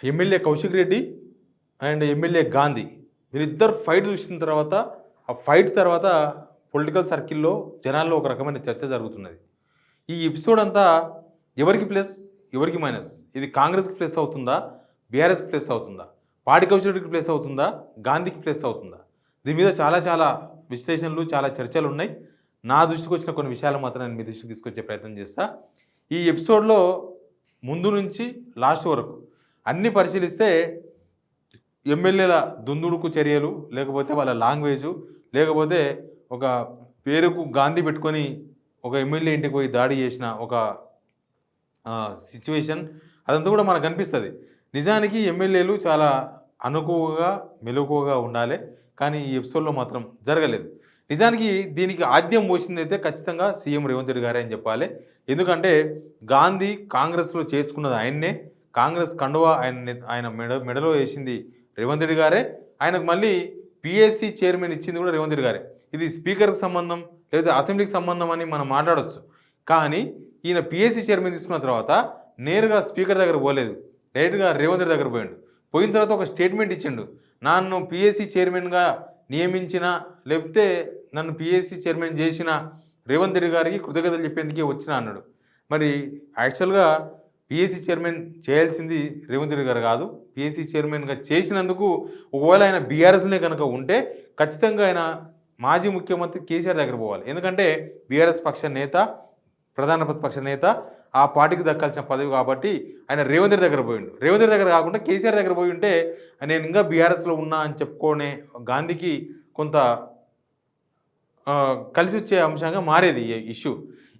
MLA Kaushik Reddy and MLA Gandhi వీళ్ళిద్దరు fight చూసిన తర్వాత ఆ ఫైట్ తర్వాత పొలిటికల్ సర్కిల్లో జనాల్లో ఒక రకమైన చర్చ జరుగుతున్నది. ఈ ఎపిసోడ్ అంతా ఎవరికి ప్లస్, ఎవరికి మైనస్? ఇది కాంగ్రెస్‌కి ప్లస్ అవుతుందా? బీఆర్ఎస్‌కి ప్లస్ అవుతుందా? పాడి కౌశిక్ రెడ్డికి ప్లస్ అవుతుందా? గాంధీకి ప్లస్ అవుతుందా? దీని మీద చాలా చాలా విశ్లేషణలు, చాలా చర్చలున్నాయి. నా దృష్టికి వచ్చిన కొన్ని విషయాలు మాత్రం నేను మీ దృష్టికి తీసుకొచ్చే ప్రయత్నం చేస్తా. ఈ ఎపిసోడ్‌లో ముందు నుంచి లాస్ట్ వరకు అన్నీ పరిశీలిస్తే ఎమ్మెల్యేల దుందుడుకు చర్యలు, లేకపోతే వాళ్ళ లాంగ్వేజు, లేకపోతే ఒక పేరుకు గాంధీ పెట్టుకొని ఒక ఎమ్మెల్యే ఇంటికి పోయి దాడి చేసిన ఒక సిట్యుయేషన్ అదంతా కూడా మనకు కనిపిస్తది. నిజానికి ఎమ్మెల్యేలు చాలా అణకువగా, మెలకువగా ఉండాలి. కానీ ఈ ఎపిసోడ్‌లో మాత్రం జరగలేదు. నిజానికి దీనికి ఆద్యం పోసిందైతే ఖచ్చితంగా సీఎం రేవంత్ రెడ్డి గారే అని చెప్పాలి. ఎందుకంటే గాంధీ కాంగ్రెస్‌లో చేర్చుకున్నది ఆయన్నే. కాంగ్రెస్ కండువా ఆయన మెడలో ఏసింది రేవంత్ రెడ్డి గారే. ఆయనకు మళ్ళీ పీఏసీ చైర్మన్ ఇచ్చింది కూడా రేవంత్ రెడ్డి గారే. ఇది స్పీకర్‌కి సంబంధం లేదా అసెంబ్లీకి సంబంధం అని మనం మాట్లాడొచ్చు. కానీ ఈయన పీఏసీ చైర్మన్ తీసుకున్న తర్వాత నేరుగా స్పీకర్ దగ్గర పోలేదు. డైరెక్ట్‌గా రేవంత్ రెడ్డి దగ్గర పోయిండు. పోయిన తర్వాత ఒక స్టేట్మెంట్ ఇచ్చిండు. నన్ను పీఏసీ చైర్మన్‌గా నియమించిన, లేకపోతే నన్ను పీఏసీ చైర్మన్ చేసిన రేవంత్ రెడ్డి గారికి కృతజ్ఞతలు చెప్పేందుకే వచ్చిన అన్నాడు. మరి యాక్చువల్‌గా పీఏసీ చైర్మన్ చేయాల్సింది రేవంత్ రెడ్డి గారు కాదు. పీఏసీ చైర్మన్‌గా చేసినందుకు ఒకవేళ ఆయన బీఆర్ఎస్‌లోనే కనుక ఉంటే ఖచ్చితంగా ఆయన మాజీ ముఖ్యమంత్రి కేసీఆర్ దగ్గర పోవాలి. ఎందుకంటే బీఆర్ఎస్ పక్ష నేత, ప్రధాన ప్రతిపక్ష నేత, ఆ పార్టీకి దక్కాల్సిన పదవి కాబట్టి ఆయన రేవంత్ రెడ్డి దగ్గర పోయిండు. రేవంత్ రెడ్డి దగ్గర కాకుండా కేసీఆర్ దగ్గర పోయి ఉంటే నేను ఇంకా బీఆర్ఎస్‌లో ఉన్నా అని చెప్పుకునే గాంధీకి కొంత కలిసి వచ్చే అంశంగా మారేది ఈ ఇష్యూ.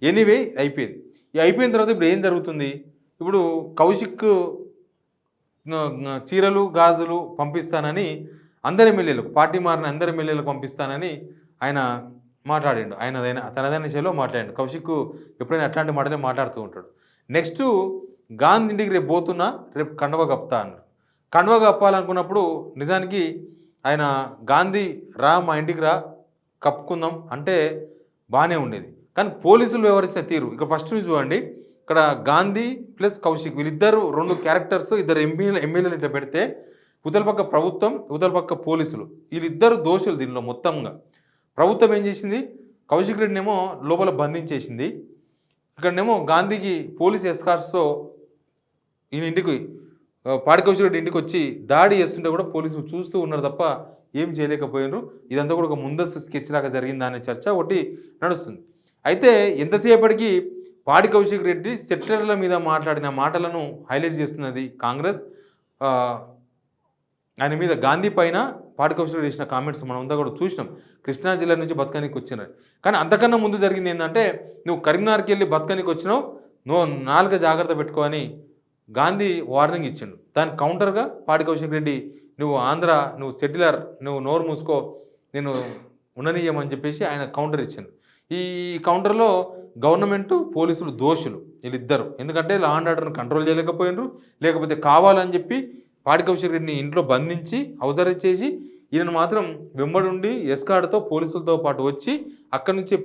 ఎనీవే అయిపోయింది. అయిపోయిన తర్వాత ఇప్పుడు ఏం జరుగుతుంది? ఇప్పుడు కౌశిక్ చీరలు, గాజులు పంపిస్తానని అందరు ఎమ్మెల్యేలకు, పార్టీ మారిన అందరు ఎమ్మెల్యేలకు పంపిస్తానని ఆయన మాట్లాడిండు. తనదైన శైలిలో మాట్లాడిండు. కౌశిక్ ఎప్పుడైనా అట్లాంటి మాటలే మాట్లాడుతూ ఉంటాడు. నెక్స్ట్ గాంధీ ఇంటికి రేపు పోతున్నా, రేపు కండువా కప్తా అన్నాడు. కండువా కప్పాలనుకున్నప్పుడు నిజానికి ఆయన గాంధీ రా మా ఇంటికి రా కప్పుకుందాం అంటే బాగానే ఉండేది. కానీ పోలీసులు వ్యవహరించిన తీరు ఇక ఫస్ట్ నుంచి చూడండి. ఇక్కడ గాంధీ ప్లస్ కౌశిక్ వీళ్ళిద్దరు 2 క్యారెక్టర్స్, ఇద్దరు ఎమ్మెల్యేలు ఇట్లా పెడితే ఉతల పక్క ప్రభుత్వం, ఉతల పక్క పోలీసులు, వీళ్ళిద్దరు దోషులు దీనిలో మొత్తంగా. ప్రభుత్వం ఏం చేసింది? కౌశిక్ రెడ్డినేమో లోపల బంధించేసింది. ఇక్కడనేమో గాంధీకి పోలీస్ ఎస్కార్ట్స్తో ఈయన ఇంటికి పాడి కౌశిక్ రెడ్డి ఇంటికి వచ్చి దాడి చేస్తుంటే కూడా పోలీసులు చూస్తూ ఉన్నారు తప్ప ఏం చేయలేకపోయినారు. ఇదంతా కూడా ఒక ముందస్తు స్కెచ్ లాగా జరిగిందా అనే చర్చ ఒకటి నడుస్తుంది. అయితే ఎంతసేపటికి పాడి కౌశిక్ రెడ్డి సెక్రటరీల మీద మాట్లాడిన మాటలను హైలైట్ చేస్తున్నది కాంగ్రెస్. ఆయన మీద గాంధీ పైన పాడి కౌశిక్ రెడ్డి చేసిన కామెంట్స్ మనం అంతా కూడా చూసినాం. కృష్ణా జిల్లా నుంచి బతకానికి వచ్చినారు. కానీ అంతకన్నా ముందు జరిగింది ఏంటంటే, నువ్వు కరీంనగర్కి వెళ్ళి బతకానికి వచ్చినావు, నువ్వు 4 జాగ్రత్త పెట్టుకో అని గాంధీ వార్నింగ్ ఇచ్చిండు. దానికి కౌంటర్గా పాడి కౌశిక్ రెడ్డి నువ్వు సెటిలర్, నువ్వు నోరు మూసుకో, నేను ఉండనీయమని చెప్పేసి ఆయన కౌంటర్ ఇచ్చిండు. ఈ కౌంటర్లో గవర్నమెంటు, పోలీసులు దోషులు వీళ్ళిద్దరు. ఎందుకంటే లా అండ్ ఆర్డర్ను కంట్రోల్ చేయలేకపోయినరు, లేకపోతే కావాలని చెప్పి పాడి కౌశిక్ రెడ్డిని ఇంట్లో బంధించి హౌస్ అరెస్ట్ చేసి ఈయనను మాత్రం వెంబడుండి ఎస్కార్డ్తో పోలీసులతో పాటు వచ్చి అక్కడి నుంచే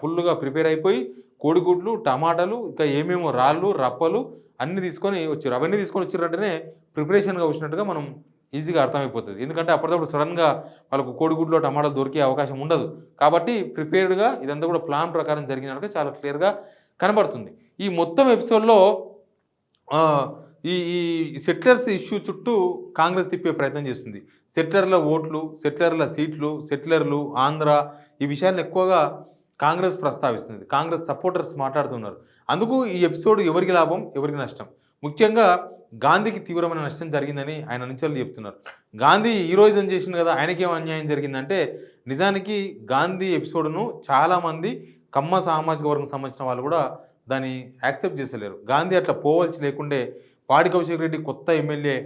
ఫుల్గా ప్రిపేర్ అయిపోయి కోడిగుడ్లు, టమాటాలు, ఇంకా ఏమేమో రాళ్ళు, రప్పలు అన్నీ తీసుకొని వచ్చారు. అవన్నీ తీసుకొని వచ్చినట్టునే ప్రిపరేషన్గా వచ్చినట్టుగా మనం ఈజీగా అర్థమైపోతుంది. ఎందుకంటే అప్పటికప్పుడు సడన్గా వాళ్ళకు కోడిగుడ్లో టమాటాలు దొరికే అవకాశం ఉండదు. కాబట్టి ప్రిపేర్డ్గా ఇదంతా కూడా ప్లాన్ ప్రకారం జరిగినట్టుగా చాలా క్లియర్గా కనబడుతుంది. ఈ మొత్తం ఎపిసోడ్లో ఈ ఈ సెటిలర్స్ ఇష్యూ చుట్టూ కాంగ్రెస్ తిప్పే ప్రయత్నం చేస్తుంది. సెటిలర్ల ఓట్లు, సెటిలర్ల సీట్లు, సెటిలర్లు, ఆంధ్ర, ఈ విషయాన్ని ఎక్కువగా కాంగ్రెస్ ప్రస్తావిస్తుంది. కాంగ్రెస్ సపోర్టర్స్ మాట్లాడుతున్నారు. అందుకు ఈ ఎపిసోడ్ ఎవరికి లాభం, ఎవరికి నష్టం? ముఖ్యంగా గాంధీకి తీవ్రమైన నష్టం జరిగిందని ఆయన అనుచరులు చెప్తున్నారు. గాంధీ హీరోయిజం చేసింది కదా, ఆయనకేం అన్యాయం జరిగిందంటే, నిజానికి గాంధీ ఎపిసోడ్ను చాలామంది కమ్మ సామాజిక వర్గం సంబంధించిన వాళ్ళు కూడా దాన్ని యాక్సెప్ట్ చేసలేరు. గాంధీ అట్లా పోవలసి లేకుండే పాడి కౌశిక్ రెడ్డి కొత్త ఎమ్మెల్యే,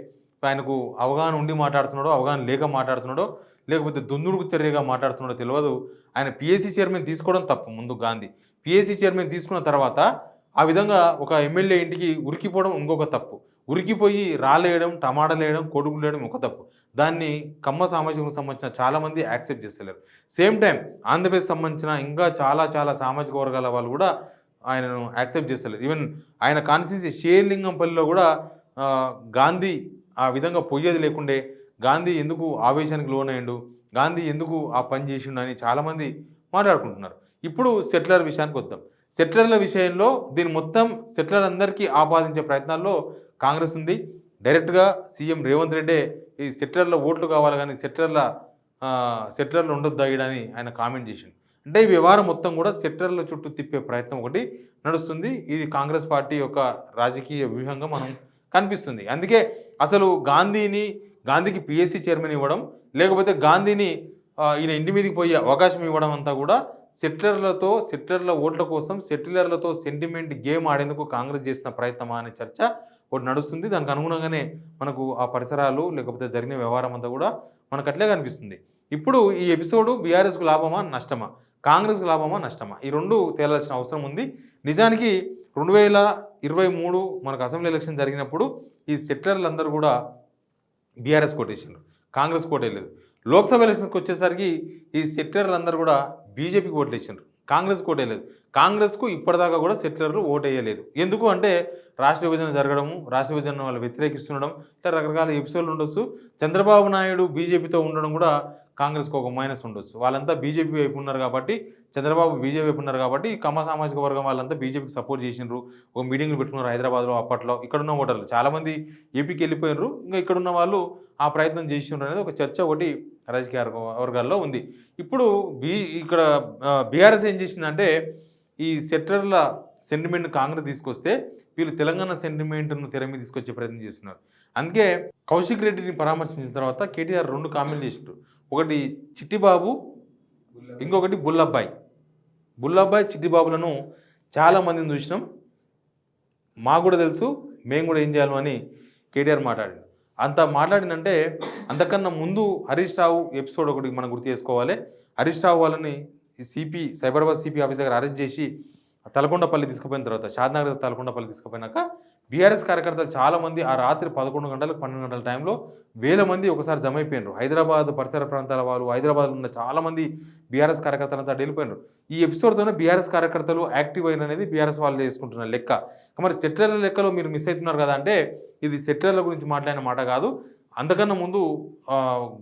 ఆయనకు అవగాహన ఉండి మాట్లాడుతున్నాడో, అవగాహన లేక మాట్లాడుతున్నాడో, లేకపోతే దుందుడుకు చర్యగా మాట్లాడుతున్నాడో తెలియదు. ఆయన పీఏసీ చైర్మన్ తీసుకోవడం తప్పు. ముందు గాంధీ పీఏసీ చైర్మన్ తీసుకున్న తర్వాత ఆ విధంగా ఒక ఎమ్మెల్యే ఇంటికి ఉరికిపోవడం ఇంకొక తప్పు. ఉరికిపోయి రాలేయడం, టమాటాలు వేయడం, కొడుకులు వేయడం ఒక తప్పు. దాన్ని కమ్మ సామాజికకు సంబంధించిన చాలామంది యాక్సెప్ట్ చేస్తలేరు. సేమ్ టైం ఆంధ్రప్రదేశ్ సంబంధించిన ఇంకా చాలా చాలా సామాజిక వర్గాల వాళ్ళు కూడా ఆయనను యాక్సెప్ట్ చేస్తలేరు. ఈవెన్ ఆయన కాన్స్టిట్యూన్సీ షేర్లింగంపల్లిలో కూడా గాంధీ ఆ విధంగా పొయ్యేది లేకుండే, గాంధీ ఎందుకు ఆవేశానికి లోనయ్యిండు, గాంధీ ఎందుకు ఆ పని చేసిండు అని చాలామంది మాట్లాడుకుంటున్నారు. ఇప్పుడు సెటిలర్ విషయానికి వద్దాం. సెటిలర్ల విషయంలో దీన్ని మొత్తం సెటిలర్ అందరికీ ఆపాదించే ప్రయత్నాల్లో కాంగ్రెస్ ఉంది. డైరెక్ట్‌గా సీఎం రేవంత్ రెడ్డే ఈ సెటిలర్ల ఓట్లు కావాలి కానీ సెటిలర్లు ఉండొద్దా ఈడని ఆయన కామెంట్ చేసిండు. అంటే ఈ వ్యవహారం మొత్తం కూడా సెటిలర్ల చుట్టూ తిప్పే ప్రయత్నం ఒకటి నడుస్తుంది. ఇది కాంగ్రెస్ పార్టీ యొక్క రాజకీయ వ్యూహంగా మనం కనిపిస్తుంది. అందుకే అసలు గాంధీకి పీఎస్సీ చైర్మన్ ఇవ్వడం, లేకపోతే గాంధీని ఈయన ఇంటి మీదకి పోయే అవకాశం ఇవ్వడం అంతా కూడా సెటిలర్ల ఓట్ల కోసం సెటిలర్లతో సెంటిమెంట్ గేమ్ ఆడేందుకు కాంగ్రెస్ చేసిన ప్రయత్నమా అనే చర్చ ఒకటి నడుస్తుంది. దానికి అనుగుణంగానే మనకు ఆ పరిసరాలు లేకపోతే జరిగిన వ్యవహారం అంతా కూడా మనకు అట్లే కనిపిస్తుంది. ఇప్పుడు ఈ ఎపిసోడ్ బీఆర్ఎస్కు లాభమా నష్టమా, కాంగ్రెస్కు లాభమా నష్టమా, ఈ రెండు తేలాల్సిన అవసరం ఉంది. నిజానికి 2023 మనకు అసెంబ్లీ ఎలక్షన్ జరిగినప్పుడు ఈ సెటిలర్లందరూ కూడా బీఆర్ఎస్ కోటేసిండ్రు, కాంగ్రెస్ కోటేయలేదు. లోక్సభ ఎలక్షన్స్కి వచ్చేసరికి ఈ సెటిలర్లందరూ కూడా బీజేపీకి ఓట్లు వేసిండ్రు, కాంగ్రెస్ కోటేయలేదు. కాంగ్రెస్కు ఇప్పటిదాకా కూడా సెటిలర్లు ఓటు వేయలేదు. ఎందుకు అంటే రాష్ట్ర విభజన జరగడము, రాష్ట్ర విభజన వాళ్ళు వ్యతిరేకిస్తుండడం, ఇట్లా రకరకాల ఎపిసోడ్లు ఉండొచ్చు. చంద్రబాబు నాయుడు బీజేపీతో ఉండడం కూడా కాంగ్రెస్కి ఒక మైనస్ ఉండొచ్చు. వాళ్ళంతా బీజేపీ వైపు ఉన్నారు కాబట్టి, చంద్రబాబు బీజేపీ వైపు ఉన్నారు కాబట్టి కమ్మ సామాజిక వర్గం వాళ్ళంతా బీజేపీకి సపోర్ట్ చేసినారు. ఒక మీటింగ్లు పెట్టుకున్నారు హైదరాబాద్లో. అప్పట్లో ఇక్కడున్న ఓటర్లు చాలామంది ఏపీకి వెళ్ళిపోయినారు, ఇంకా ఇక్కడున్న వాళ్ళు ఆ ప్రయత్నం చేసినారు అనేది ఒక చర్చ ఒకటి రాజకీయ వర్గాల్లో ఉంది. ఇప్పుడు ఇక్కడ బీఆర్ఎస్ ఏం చేసిందంటే ఈ సెటిలర్ల సెంటిమెంట్ కాంగ్రెస్ తీసుకొస్తే వీళ్ళు తెలంగాణ సెంటిమెంట్ను తెర మీద తీసుకొచ్చే ప్రయత్నం చేస్తున్నారు. అందుకే కౌశిక్ రెడ్డిని పరామర్శించిన తర్వాత కేటీఆర్ 2 కామెంట్లు చేసిండ్రు. ఒకటి చిట్టిబాబు, ఇంకొకటి బుల్లబ్బాయి. చిట్టిబాబులను చాలామందిని చూసినాం, మాకు కూడా తెలుసు, మేము కూడా ఏం చేయాలి అని కేటీఆర్ మాట్లాడాడు. అంత మాట్లాడినంటే అంతకన్నా ముందు హరీష్ రావు ఎపిసోడ్ ఒకటి మనం గుర్తు చేసుకోవాలి. హరీష్ రావు వాళ్ళని సైబరాబాద్ సిపి ఆఫీస్ దగ్గర అరెస్ట్ చేసి తలకొండపల్లి తీసుకుపోయిన తర్వాత, షాద్నగర్ తలకొండపల్లి తీసుకుపోయినాక బీఆర్ఎస్ కార్యకర్తలు చాలామంది ఆ రాత్రి 11 గంటలకు 12 గంటల టైంలో వేల మంది ఒకసారి జమ అయిపోయినారు. హైదరాబాద్ పరిసర ప్రాంతాల వాళ్ళు, హైదరాబాద్లో ఉన్న చాలామంది బీఆర్ఎస్ కార్యకర్తలంతా వెళ్ళిపోయినారు. ఈ ఎపిసోడ్తోనే బీఆర్ఎస్ కార్యకర్తలు యాక్టివ్ అయిన అనేది బీఆర్ఎస్ వాళ్ళు చేసుకుంటున్న లెక్క. మరి సెటిలర్ల లెక్కలో మీరు మిస్ అవుతున్నారు కదా అంటే ఇది సెటిలర్ల గురించి మాట్లాడిన మాట కాదు. అంతకన్నా ముందు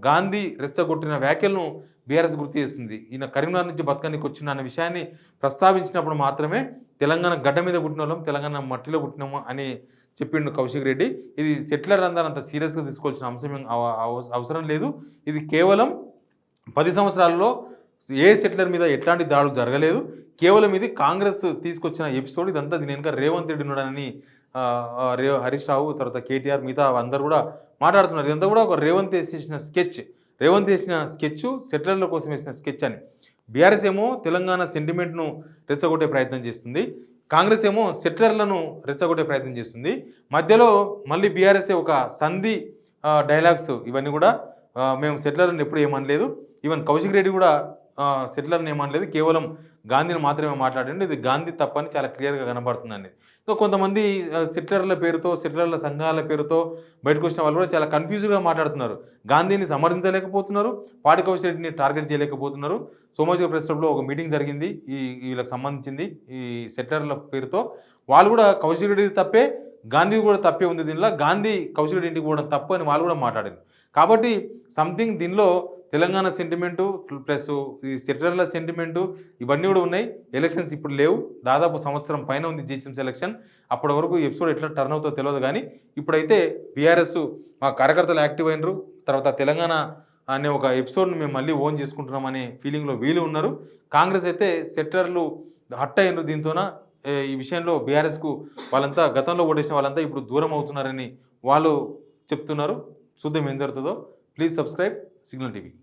గాంధీ రెచ్చగొట్టిన వ్యాఖ్యలను బీఆర్ఎస్ గుర్తు చేస్తుంది. ఈయన కరీంనగర్ నుంచి బతకనికి వచ్చిన అనే విషయాన్ని ప్రస్తావించినప్పుడు మాత్రమే తెలంగాణ గడ్డ మీద పుట్టిన వాళ్ళం, తెలంగాణ మట్టిలో పుట్టినాము అని చెప్పిండు కౌశిక్ రెడ్డి. ఇది సెటిలర్ అందరూ అంత సీరియస్గా తీసుకోవాల్సిన అంశం అవసరం లేదు. ఇది కేవలం 10 సంవత్సరాలలో ఏ సెటిలర్ మీద ఎట్లాంటి దాడులు జరగలేదు. కేవలం ఇది కాంగ్రెస్ తీసుకొచ్చిన ఎపిసోడ్. ఇదంతా దీని వెనుక రేవంత్ రెడ్డి ఉన్నాడని హరీష్ రావు, తర్వాత కేటీఆర్, మిగతా అందరూ కూడా మాట్లాడుతున్నారు. ఇదంతా కూడా ఒక రేవంత్ వేసిన స్కెచ్, సెటిలర్ల కోసం వేసిన స్కెచ్ అని. బీఆర్ఎస్ ఏమో తెలంగాణ సెంటిమెంట్ను రెచ్చగొట్టే ప్రయత్నం చేస్తుంది, కాంగ్రెస్ ఏమో సెటిలర్లను రెచ్చగొట్టే ప్రయత్నం చేస్తుంది. మధ్యలో మళ్ళీ బీఆర్ఎస్ ఒక సంధి డైలాగ్స్ ఇవన్నీ కూడా మేము సెటిలర్లను ఎప్పుడు ఏమనలేదు, ఈవెన్ కౌశిక్ రెడ్డి కూడా సెటిలర్ని ఏమనలేదు, కేవలం గాంధీని మాత్రమే మాట్లాడండి, ఇది గాంధీ తప్పని చాలా క్లియర్గా కనబడుతుంది అనేది. సో కొంతమంది సెటిలర్ల పేరుతో, సెటిలర్ల సంఘాల పేరుతో బయటకు వచ్చిన వాళ్ళు కూడా చాలా కన్ఫ్యూజ్గా మాట్లాడుతున్నారు. గాంధీని సమర్థించలేకపోతున్నారు, పాడి కౌశిక్ రెడ్డిని టార్గెట్ చేయలేకపోతున్నారు. సోమవారం ప్రెస్ క్లబ్లో ఒక మీటింగ్ జరిగింది వీళ్ళకి సంబంధించింది ఈ సెటిలర్ల పేరుతో. వాళ్ళు కూడా కౌశిక్ రెడ్డి తప్పే, గాంధీ కూడా తప్పే ఉంది దీనిలో, గాంధీ కౌశిక్ రెడ్డి ఇంటికి కూడా తప్పు అని వాళ్ళు కూడా మాట్లాడారు. కాబట్టి సంథింగ్ దీనిలో తెలంగాణ సెంటిమెంటు ప్లస్ ఈ సెటిలర్ల సెంటిమెంటు ఇవన్నీ కూడా ఉన్నాయి. ఎలక్షన్స్ ఇప్పుడు లేవు, దాదాపు సంవత్సరం పైన ఉంది జిహెచ్ఎంసీ ఎలక్షన్. అప్పటి వరకు ఎపిసోడ్ ఎట్లా టర్న్ అవుతుందో తెలియదు. కానీ ఇప్పుడైతే బీఆర్ఎస్ మా కార్యకర్తలు యాక్టివ్ అయినరు, తర్వాత తెలంగాణ అనే ఒక ఎపిసోడ్ని మేము మళ్ళీ ఓన్ చేసుకుంటున్నాం అనే ఫీలింగ్లో వీళ్ళు ఉన్నారు. కాంగ్రెస్ అయితే సెటిలర్లు హట్ అయినరు. దీంతోన ఈ విషయంలో బీఆర్ఎస్కు వాళ్ళంతా గతంలో ఓటేసిన వాళ్ళంతా ఇప్పుడు దూరం అవుతున్నారని వాళ్ళు చెప్తున్నారు. చూద్దాం ఏం జరుగుతుందో. Please subscribe signal TV.